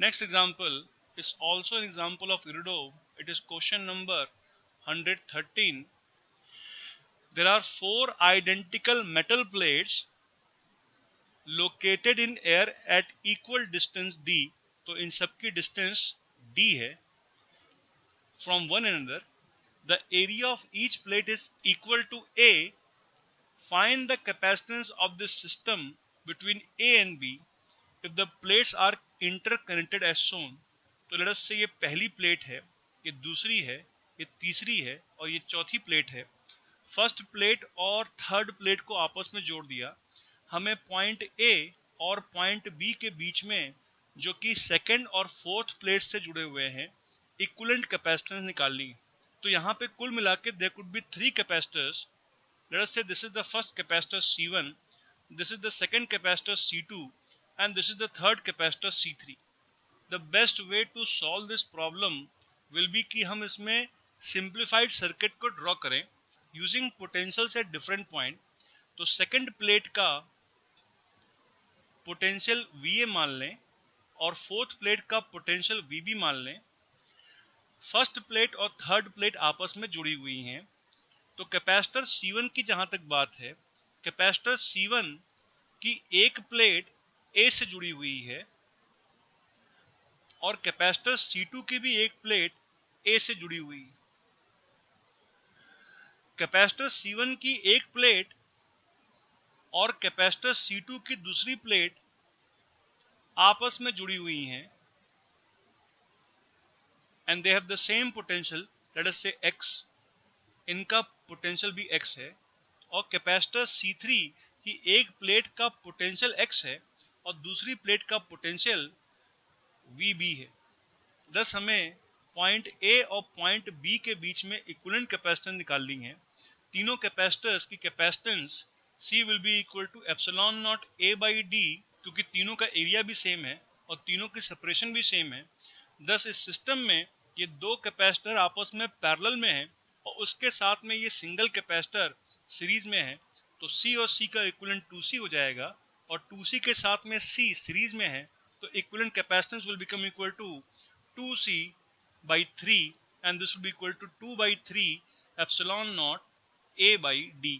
Next example is also an example of Iridov. It is question number 113. There are 4 identical metal plates located in air at equal distance d. तो इन सब की distance d है from one another. The area of each plate is equal to A. Find the capacitance of this system between A and B if the plates are interconnected as shown. तो let us say ये पहली plate है, ये दूसरी है, ये तीसरी है और ये चौथी प्लेट है. फर्स्ट प्लेट और थर्ड प्लेट को आपस में जोड़ दिया. हमें पॉइंट ए और पॉइंट बी के बीच में जो कि सेकंड और फोर्थ प्लेट से जुड़े हुए हैं इक्विवेलेंट कैपेसिटेंस निकालनी. तो यहाँ पे कुल मिला के there could be 3 capacitors. Let us say this is the first capacitor C1, this is the second capacitor C2 and this is the third capacitor C3. The best way to solve this problem will be कि हम इसमें simplified circuit को draw करें using potentials at different point. तो second plate का potential VA मान लें और फोर्थ प्लेट का पोटेंशियल VB मान लें. फर्स्ट प्लेट और थर्ड प्लेट आपस में जुड़ी हुई हैं. तो कैपेसिटर C1 की जहां तक बात है, कैपेसिटर C1 की एक प्लेट A से जुड़ी हुई है और कैपेसिटर C2 की भी एक प्लेट A से जुड़ी हुई है. कैपेसिटर C1 की एक प्लेट और कैपेसिटर C2 की दूसरी प्लेट आपस में जुड़ी हुई हैं and they have the same potential, late us से X. इनका पोटेंशियल भी X है और कैपेसिटर C3 की एक प्लेट का पोटेंशियल X है और दूसरी प्लेट का पोटेंशियल VB है. थस हमें पॉइंट A और पॉइंट B के बीच में इक्विवेलेंट कैपेसिटेंस निकालनी है. तीनों कैपेसिटर्स की capacitance C will be equal to epsilon naught A by D, क्योंकि तीनों का एरिया भी सेम है और तीनों की सेपरेशन भी सेम है. थस इस सिस्टम में ये दो कैपेसिटर आपस में पैरेलल में है और उसके साथ में ये सिंगल कैपेसिटर सीरीज में है. तो C और C का इक्विवेलेंट 2C हो जाएगा और 2C के साथ में C सीरीज में है. तो equivalent capacitance will become equal to 2C by 3 and this will be equal to 2 by 3 epsilon naught A by D.